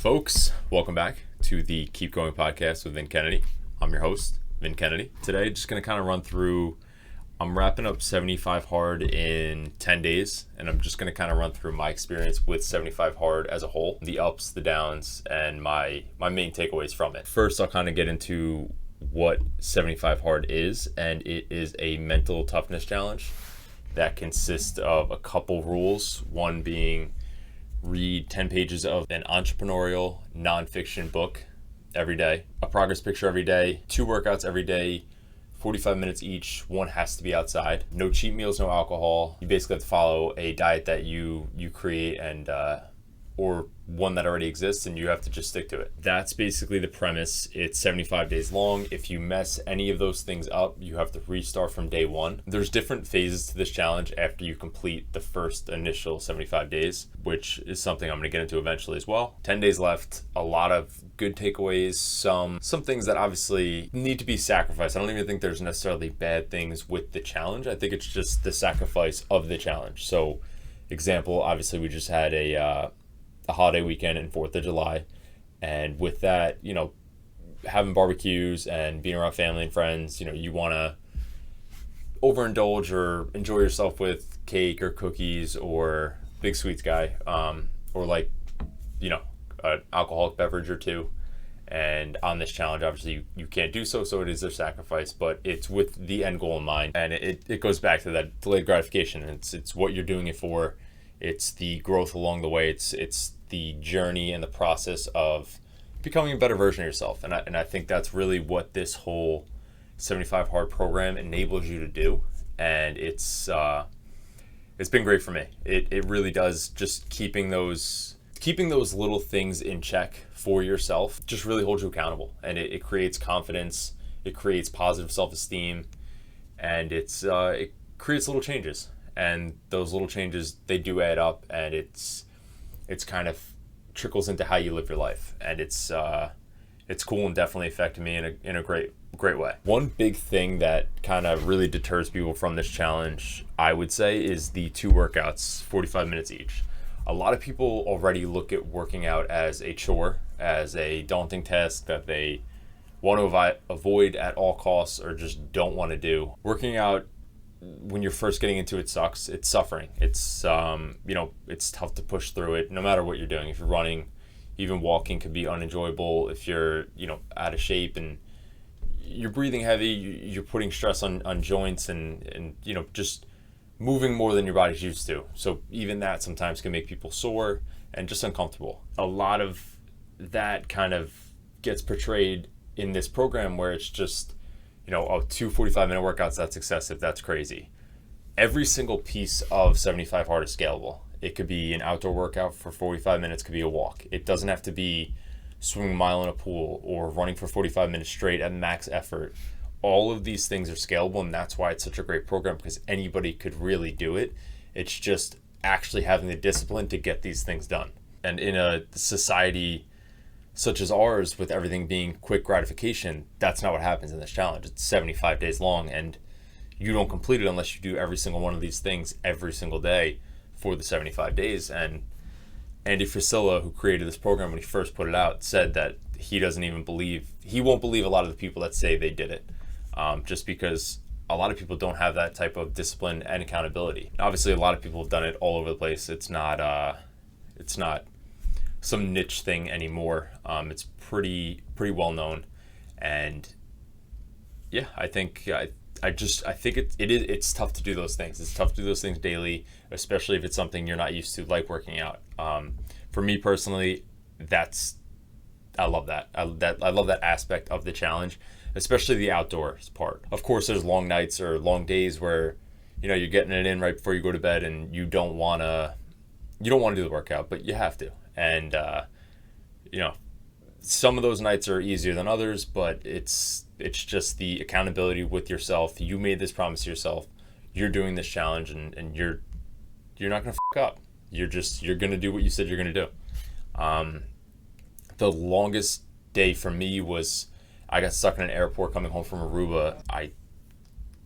folks? Welcome back to the Keep Going podcast with Vin Kennedy. I'm your host, Vin Kennedy. Today, just going to kind of run through, I'm wrapping up 75 Hard in 10 days, and I'm just going to kind of run through my experience with 75 Hard as a whole, the ups, the downs, and my main takeaways from it. First, I'll kind of get into what 75 Hard is, and it is a mental toughness challenge that consists of a couple rules, one being read 10 pages of an entrepreneurial nonfiction book every day, a progress picture every day, 2 workouts every day, 45 minutes each. One has to be outside. No cheat meals, no alcohol. You basically have to follow a diet that you create and or one that already exists, and you have to just stick to it. That's basically the premise. It's 75 days long. If you mess any of those things up, you have to restart from day one. There's different phases to this challenge after you complete the first initial 75 days, which is something I'm going to get into eventually as well. 10 days left, a lot of good takeaways, some things that obviously need to be sacrificed. I don't even think there's necessarily bad things with the challenge. I think it's just the sacrifice of the challenge. So, example, obviously we just had a holiday weekend and 4th of July. And with that, having barbecues and being around family and friends, you want to overindulge or enjoy yourself with cake or cookies or big sweets guy, or an alcoholic beverage or two. And on this challenge, obviously you can't do so it is a sacrifice, but it's with the end goal in mind. And it goes back to that delayed gratification. It's what you're doing it for. It's the growth along the way. It's the journey and the process of becoming a better version of yourself. And I think that's really what this whole 75 Hard program enables you to do. And it's been great for me. It really does. Just keeping those little things in check for yourself just really holds you accountable. And it creates confidence. It creates positive self-esteem. And it creates little changes. And those little changes, they do add up, and it's kind of trickles into how you live your life. And it's cool and definitely affected me in a great way. One big thing that kind of really deters people from this challenge, I would say, is the 2 workouts, 45 minutes each. A lot of people already look at working out as a chore, as a daunting task that they want to avoid at all costs or just don't want to do. Working out, when you're first getting into it, sucks. It's suffering. It's it's tough to push through it no matter what you're doing. If you're running, even walking could be unenjoyable. If you're out of shape and you're breathing heavy, you're putting stress on joints and just moving more than your body's used to. So even that sometimes can make people sore and just uncomfortable. A lot of that kind of gets portrayed in this program where it's just 2 45-minute workouts, that's excessive, that's crazy. Every single piece of 75 Hard is scalable. It could be an outdoor workout for 45 minutes, could be a walk. It doesn't have to be swimming a mile in a pool or running for 45 minutes straight at max effort. All of these things are scalable, and that's why it's such a great program, because anybody could really do it. It's just actually having the discipline to get these things done. And in a society such as ours, with everything being quick gratification, that's not what happens in this challenge. It's 75 days long, and you don't complete it unless you do every single one of these things every single day for the 75 days. And Andy Frisella, who created this program when he first put it out, said that he won't believe a lot of the people that say they did it, just because a lot of people don't have that type of discipline and accountability. Obviously, a lot of people have done it all over the place. It's not some niche thing anymore. It's pretty well known, and yeah, I think it's tough to do those things. It's tough to do those things daily, especially if it's something you're not used to, like working out. For me personally, I love that. I love that aspect of the challenge, especially the outdoors part. Of course, there's long nights or long days where you're getting it in right before you go to bed, and you don't want to do the workout, but you have to. And some of those nights are easier than others, but it's just the accountability with yourself. You made this promise to yourself. You're doing this challenge, and you're not gonna fuck up. You're gonna do what you said you're gonna do. The longest day for me was, I got stuck in an airport coming home from Aruba.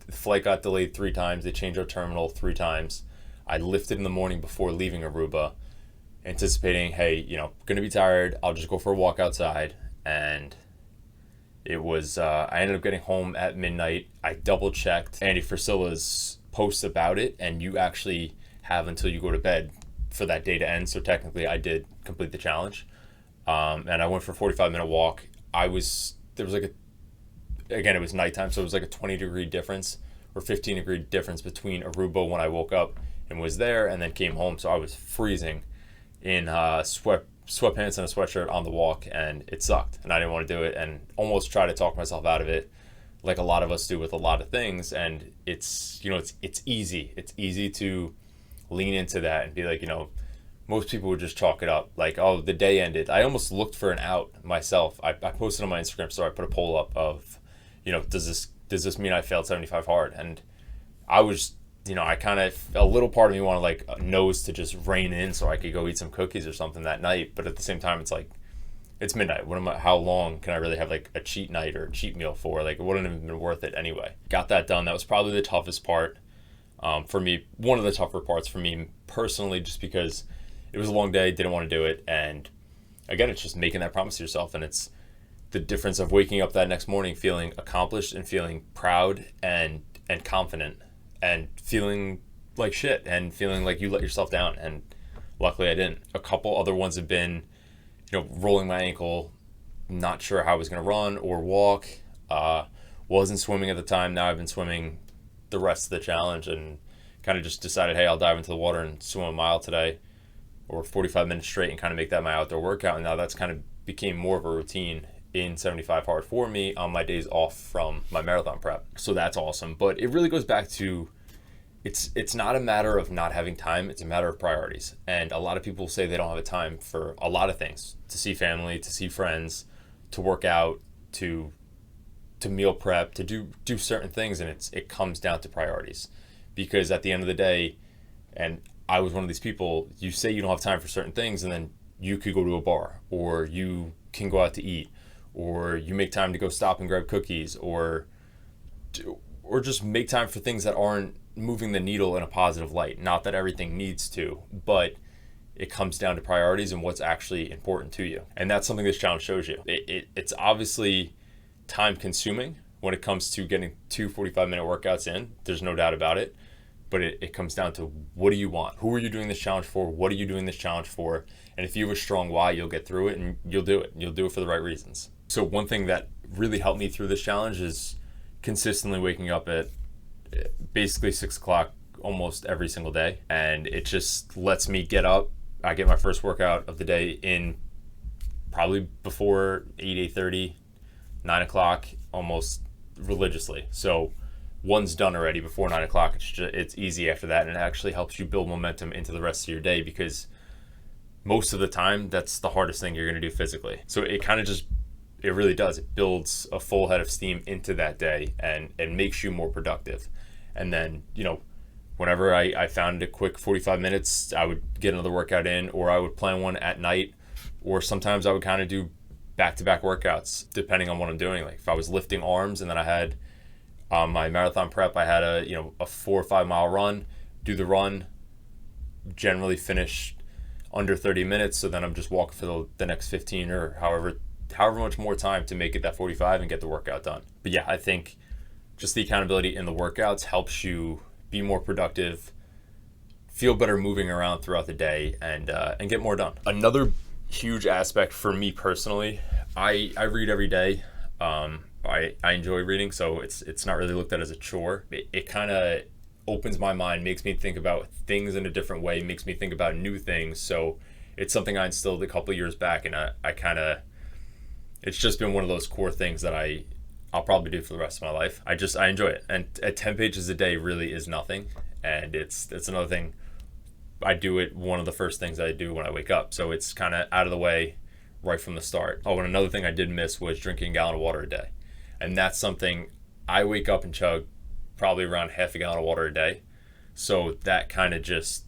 The flight got delayed 3 times. They changed our terminal 3 times. I lifted in the morning before leaving Aruba. anticipating, hey, gonna be tired, I'll just go for a walk outside. And it was, I ended up getting home at midnight. I double checked Andy Frisella's post about it, and you actually have until you go to bed for that day to end. So technically I did complete the challenge. And I went for a 45-minute walk. There was again, it was nighttime, so it was like a 20-degree difference or 15-degree difference between Aruba when I woke up and was there, and then came home. So I was freezing in sweatpants and a sweatshirt on the walk, and it sucked, and I didn't want to do it, and almost tried to talk myself out of it, like a lot of us do with a lot of things. And it's easy to lean into that and be like, most people would just chalk it up like, oh, the day ended. I almost looked for an out myself. I posted on my Instagram story, I put a poll up of, does this mean I failed 75 hard? And I was, I kind of, a little part of me wanted like a nose to just rein in so I could go eat some cookies or something that night. But at the same time, it's like, it's midnight. How long can I really have like a cheat night or a cheat meal for? Like, it wouldn't have been worth it anyway. Got that done. That was probably the toughest part for me. One of the tougher parts for me personally, just because it was a long day, didn't want to do it. And again, it's just making that promise to yourself. And it's the difference of waking up that next morning feeling accomplished and feeling proud and confident and feeling like shit and feeling like you let yourself down. And luckily I didn't. A couple other ones have been, rolling my ankle, not sure how I was going to run or walk. Wasn't swimming at the time. Now I've been swimming the rest of the challenge, and kind of just decided, hey, I'll dive into the water and swim a mile today or 45 minutes straight and kind of make that my outdoor workout. And now that's kind of became more of a routine in 75 hard for me on my days off from my marathon prep. So that's awesome. But it really goes back to, it's not a matter of not having time, it's a matter of priorities. And a lot of people say they don't have a time for a lot of things, to see family, to see friends, to work out, to meal prep, to do certain things. And it comes down to priorities, because at the end of the day, and I was one of these people, you say you don't have time for certain things, and then you could go to a bar, or you can go out to eat, or you make time to go stop and grab cookies, or just make time for things that aren't moving the needle in a positive light. Not that everything needs to, but it comes down to priorities and what's actually important to you. And that's something this challenge shows you. It's obviously time consuming when it comes to getting 2 45-minute workouts in. There's no doubt about it. But it comes down to, what do you want? Who are you doing this challenge for? What are you doing this challenge for? And if you have a strong why, you'll get through it, and you'll do it. You'll do it for the right reasons. So one thing that really helped me through this challenge is consistently waking up at basically 6 o'clock almost every single day. And it just lets me get up. I get my first workout of the day in probably before 8:30, 9 o'clock, almost religiously. So one's done already before 9 o'clock. It's easy after that, and it actually helps you build momentum into the rest of your day, because most of the time that's the hardest thing you're going to do physically. So it kind of just, it really does. It builds a full head of steam into that day and makes you more productive. And then, whenever I found a quick 45 minutes, I would get another workout in, or I would plan one at night, or sometimes I would kind of do back-to-back workouts depending on what I'm doing. Like if I was lifting arms and then I had my marathon prep, I had a 4 or 5 mile run, do the run, generally finish under 30 minutes. So then I'm just walking for the next 15 or however much more time to make it that 45 and get the workout done. But yeah, I think just the accountability in the workouts helps you be more productive, feel better moving around throughout the day, and get more done. Another huge aspect for me personally, I read every day. I enjoy reading, so it's not really looked at as a chore. It kind of opens my mind, makes me think about things in a different way, makes me think about new things. So it's something I instilled a couple of years back, and I kind of, it's just been one of those core things that I'll probably do for the rest of my life. I enjoy it. And at 10 pages a day really is nothing. And it's another thing. I do it, one of the first things I do when I wake up. So it's kind of out of the way right from the start. Oh, and another thing I did miss was drinking a gallon of water a day. And that's something I wake up and chug probably around half a gallon of water a day. So that kind of just,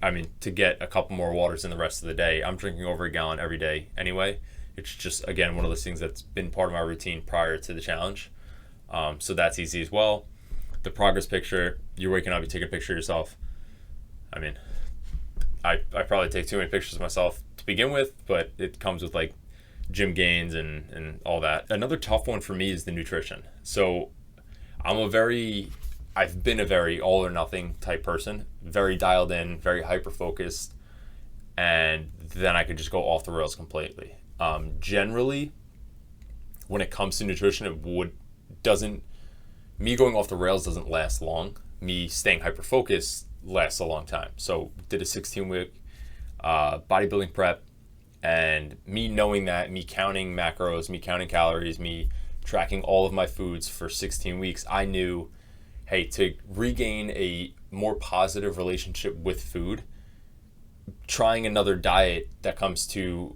to get a couple more waters in the rest of the day, I'm drinking over a gallon every day anyway. It's just, again, one of those things that's been part of my routine prior to the challenge. So that's easy as well. The progress picture, you're waking up, you take a picture of yourself. I probably take too many pictures of myself to begin with, but it comes with like gym gains and all that. Another tough one for me is the nutrition. So I've been a very all or nothing type person, very dialed in, very hyper focused, and then I could just go off the rails completely. Generally, when it comes to nutrition, me going off the rails doesn't last long. Me staying hyper focused lasts a long time. So did a 16-week bodybuilding prep, and me knowing that, me counting macros, me counting calories, me tracking all of my foods for 16 weeks, I knew, hey, to regain a more positive relationship with food, trying another diet that comes to,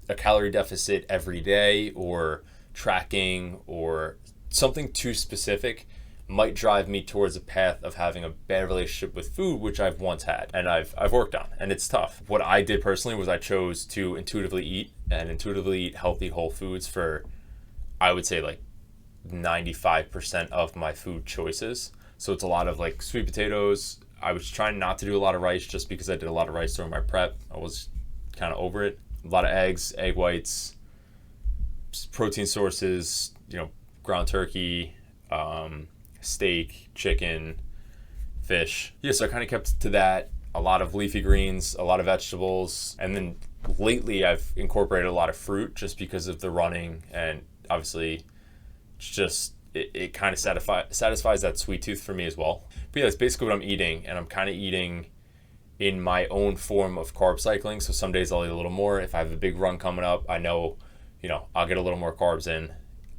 a calorie deficit every day or tracking or something too specific might drive me towards a path of having a bad relationship with food, which I've once had and I've worked on, and it's tough. What I did personally was I chose to intuitively eat healthy whole foods for, I would say, like 95% of my food choices. So it's a lot of like sweet potatoes. I was trying not to do a lot of rice just because I did a lot of rice during my prep. I was kind of over it. A lot of eggs, egg whites, protein sources, ground turkey, steak, chicken, fish. Yeah, so I kind of kept to that. A lot of leafy greens, a lot of vegetables. And then lately I've incorporated a lot of fruit just because of the running, and obviously it kind of satisfies that sweet tooth for me as well. But yeah, that's basically what I'm eating, and I'm kind of eating in my own form of carb cycling. So some days I'll eat a little more. If I have a big run coming up, I know, I'll get a little more carbs in.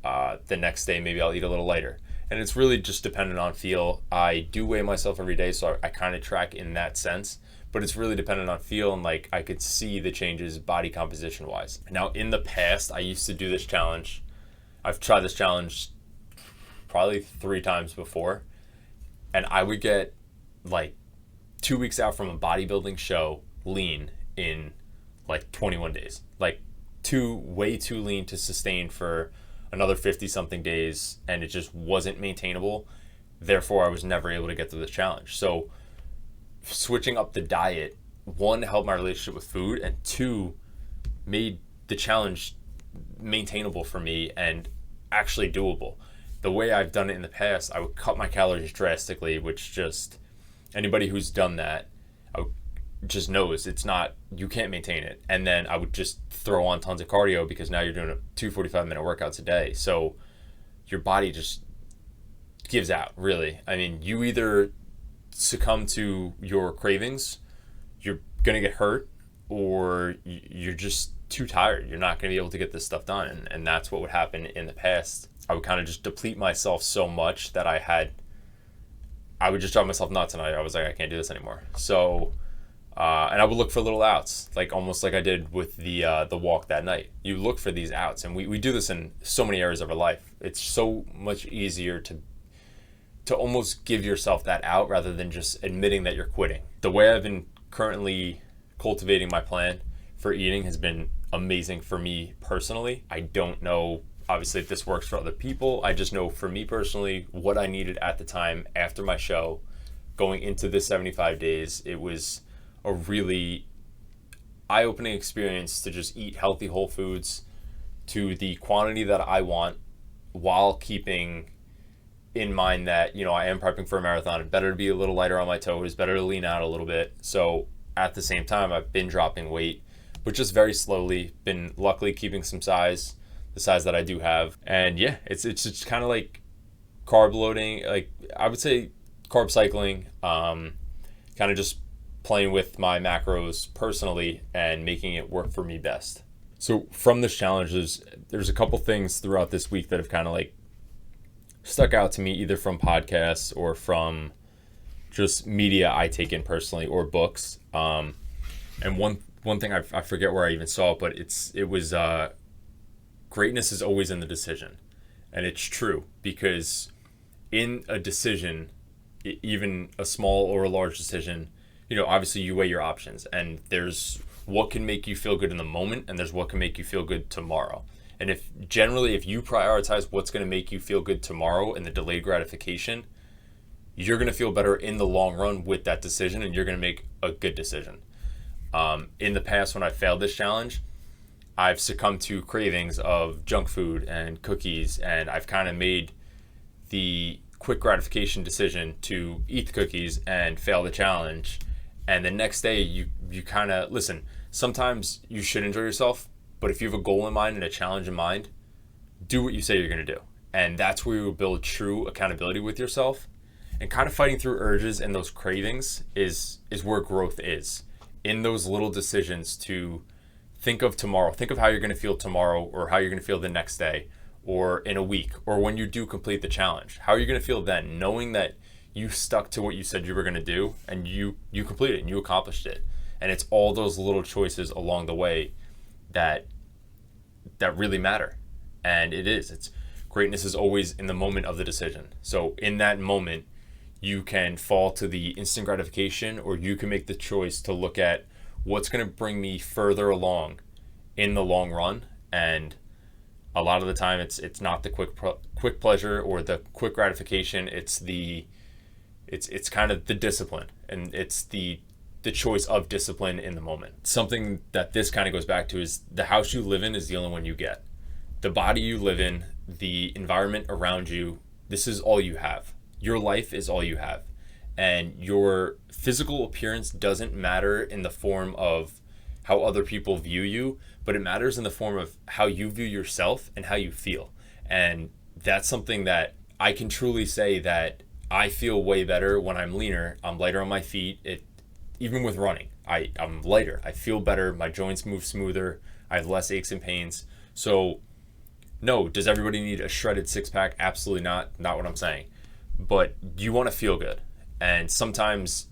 The next day, maybe I'll eat a little lighter. And it's really just dependent on feel. I do weigh myself every day, so I kind of track in that sense. But it's really dependent on feel, and like I could see the changes body composition wise. Now, in the past, I used to do this challenge. I've tried this challenge probably 3 times before, and I would get like 2 weeks out from a bodybuilding show lean in like 21 days. Like way too lean to sustain for another 50 something days, and it just wasn't maintainable. Therefore, I was never able to get through the challenge. So switching up the diet, 1, helped my relationship with food, and 2, made the challenge maintainable for me and actually doable. The way I've done it in the past, I would cut my calories drastically, which just anybody who's done that just knows you can't maintain it. And then I would just throw on tons of cardio, because now you're doing 2 45-minute workouts a day. So your body just gives out, really. I mean, you either succumb to your cravings, you're going to get hurt, or you're just too tired. You're not going to be able to get this stuff done. And that's what would happen in the past. I would kind of just deplete myself so much that I would just drive myself nuts, and I was like, I can't do this anymore. So, and I would look for little outs, like almost like I did with the walk that night. You look for these outs, and we do this in so many areas of our life. It's so much easier to almost give yourself that out rather than just admitting that you're quitting. The way I've been currently cultivating my plan for eating has been amazing for me personally. I don't know, obviously, if this works for other people. I just know for me personally what I needed at the time after my show, going into the 75 days. It was a really eye-opening experience to just eat healthy whole foods to the quantity that I want, while keeping in mind that, I am prepping for a marathon. Better to be a little lighter on my toes, better to lean out a little bit. So at the same time, I've been dropping weight, but just very slowly. Been luckily keeping some size, the size that I do have. And yeah, it's just kind of like carb loading, like I would say carb cycling, kind of just playing with my macros personally and making it work for me best. So from this challenge, there's a couple things throughout this week that have kind of like stuck out to me, either from podcasts or from just media I take in personally, or books. And one thing I forget where I even saw it, but it was greatness is always in the decision. And it's true, because in a decision, even a small or a large decision, obviously you weigh your options, and there's what can make you feel good in the moment, and there's what can make you feel good tomorrow. And if you prioritize what's going to make you feel good tomorrow and the delayed gratification, you're going to feel better in the long run with that decision, and you're going to make a good decision. In the past, when I failed this challenge, I've succumbed to cravings of junk food and cookies, and I've kind of made the quick gratification decision to eat the cookies and fail the challenge. And the next day, you kind of, listen, sometimes you should enjoy yourself, but if you have a goal in mind and a challenge in mind, do what you say you're going to do. And that's where you build true accountability with yourself. And kind of fighting through urges and those cravings is where growth is. In those little decisions to think of tomorrow, think of how you're going to feel tomorrow, or how you're going to feel the next day, or in a week, or when you do complete the challenge. How are you going to feel then, knowing that you stuck to what you said you were going to do, and you completed it and you accomplished it. And it's all those little choices along the way that really matter. And it's greatness is always in the moment of the decision. So in that moment, you can fall to the instant gratification, or you can make the choice to look at what's going to bring me further along in the long run. And a lot of the time, it's not the quick pleasure or the quick gratification. It's kind of the discipline, and it's the choice of discipline in the moment. Something that this kind of goes back to is the house you live in is the only one you get. The body you live in, the environment around you, this is all you have. Your life is all you have. And your physical appearance doesn't matter in the form of how other people view you, but it matters in the form of how you view yourself and how you feel. And that's something that I can truly say that I feel way better when I'm leaner. I'm lighter on my feet. Even with running, I'm lighter. I feel better. My joints move smoother. I have less aches and pains. So no, does everybody need a shredded six-pack? Absolutely not. Not what I'm saying. But you want to feel good. And sometimes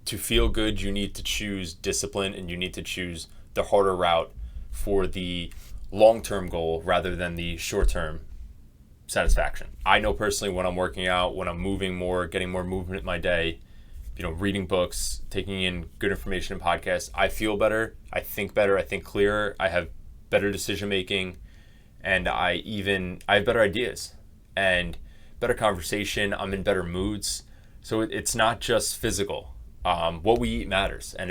to feel good, you need to choose discipline, and you need to choose the harder route for the long-term goal rather than the short-term satisfaction. I know personally, when I'm working out, when I'm moving more, getting more movement in my day, reading books, taking in good information and podcasts, I feel better, I think clearer, I have better decision making, and I have better ideas and better conversation. I'm in better moods. So it's not just physical. What we eat matters, and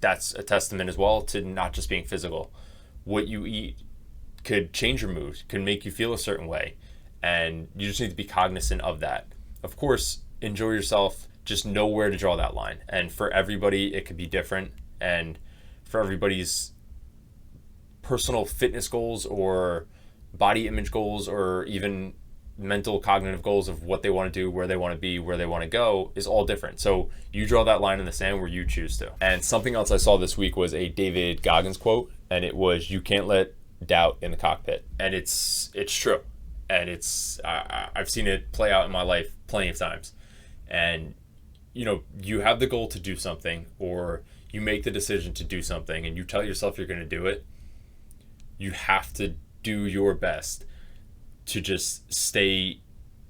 that's a testament as well to not just being physical. What you eat could change your mood, can make you feel a certain way, and you just need to be cognizant of that. Of course, enjoy yourself, just know where to draw that line. And for everybody, it could be different, and for everybody's personal fitness goals or body image goals, or even mental cognitive goals of what they want to do, where they want to be, where they want to go, is all different. So you draw that line in the sand where you choose to. And something else I saw this week was a David Goggins quote, and it was, "You can't let doubt in the cockpit." And it's true, and I've seen it play out in my life plenty of times. And you have the goal to do something, or you make the decision to do something, and you tell yourself you're going to do it. You have to do your best to just stay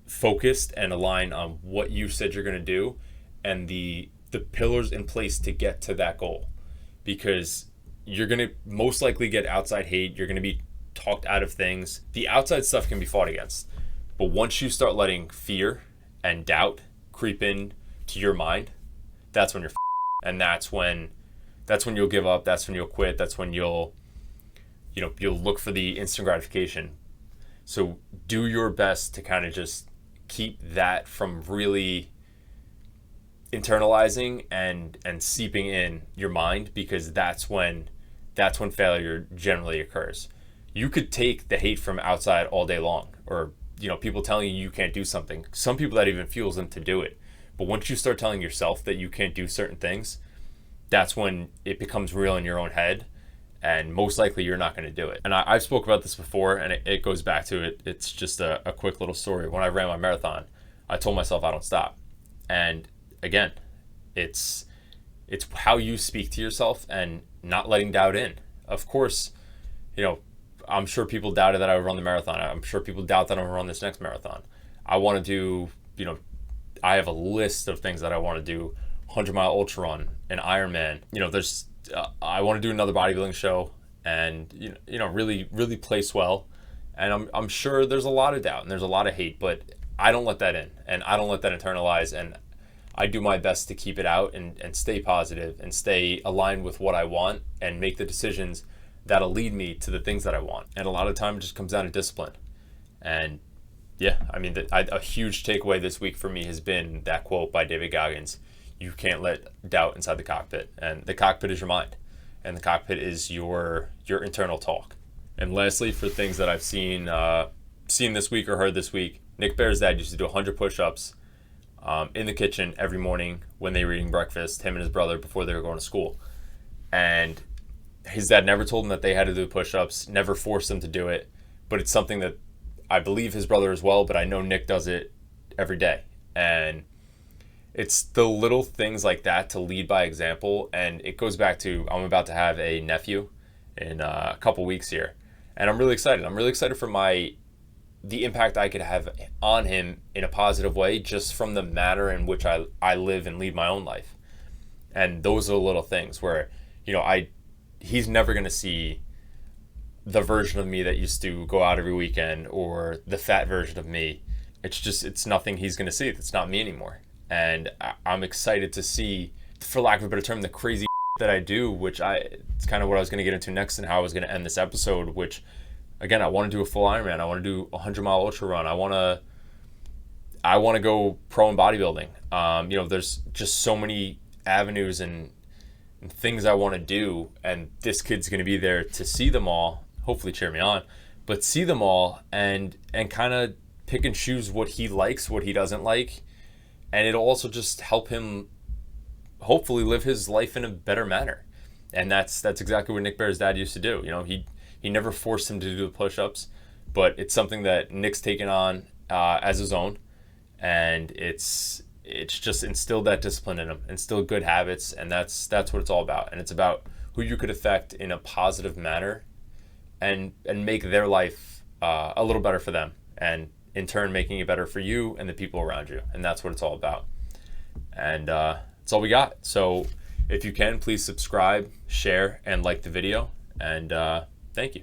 focused and align on what you said you're going to do, and the pillars in place to get to that goal. Because you're going to most likely get outside hate. You're going to be talked out of things. The outside stuff can be fought against. But once you start letting fear and doubt creep in to your mind, that's when you're and that's when you'll give up. That's when you'll quit. That's when you'll look for the instant gratification. So do your best to kind of just keep that from really internalizing and seeping in your mind, because that's when failure generally occurs. You could take the hate from outside all day long, or people telling you can't do something. Some people, that even fuels them to do it. But once you start telling yourself that you can't do certain things, that's when it becomes real in your own head, and most likely you're not going to do it. And I've spoke about this before, and it goes back to it. It's just a quick little story. When I ran my marathon, I told myself I don't stop. And again, it's how you speak to yourself and not letting doubt in. Of course, I'm sure people doubted that I would run the marathon. I'm sure people doubt that I'm going to run this next marathon. I want to do, I have a list of things that I want to do: 100-mile ultra run, an Ironman. I want to do another bodybuilding show, and really place well. And I'm sure there's a lot of doubt and there's a lot of hate, but I don't let that in, and I don't let that internalize, and I do my best to keep it out and stay positive and stay aligned with what I want and make the decisions that'll lead me to the things that I want. And a lot of time it just comes down to discipline. And yeah, I mean, a huge takeaway this week for me has been that quote by David Goggins: "You can't let doubt inside the cockpit." And the cockpit is your mind, and the cockpit is your internal talk. And lastly, for things that I've seen this week or heard this week, Nick Bear's dad used to do 100 push-ups in the kitchen every morning when they were eating breakfast, him and his brother, before they were going to school. And his dad never told him that they had to do push-ups, never forced them to do it, but it's something that I believe his brother as well, but I know Nick does it every day. And it's the little things like that to lead by example. And it goes back to, I'm about to have a nephew in a couple weeks here, and I'm really excited. I'm really excited for the impact I could have on him in a positive way, just from the manner in which I live and lead my own life. And those are the little things where, he's never going to see the version of me that used to go out every weekend, or the fat version of me. It's nothing he's going to see. It's not me anymore. And I'm excited to see, for lack of a better term, the crazy that I do, it's kind of what I was going to get into next and how I was going to end this episode, which, again, I want to do a full Ironman. I want to do a 100-mile ultra run. I want to go pro in bodybuilding. There's just so many avenues and things I want to do, and this kid's going to be there to see them all, hopefully cheer me on, but see them all and kind of pick and choose what he likes, what he doesn't like, and it'll also just help him hopefully live his life in a better manner. And that's exactly what Nick Bear's dad used to do. He never forced him to do the push-ups, but it's something that Nick's taken on as his own, and it's just instilled that discipline in him, instilled good habits, and that's what it's all about. And it's about who you could affect in a positive manner and make their life a little better for them, and in turn making it better for you and the people around you. And that's what it's all about. And that's all we got. So if you can, please subscribe, share, and like the video. And thank you.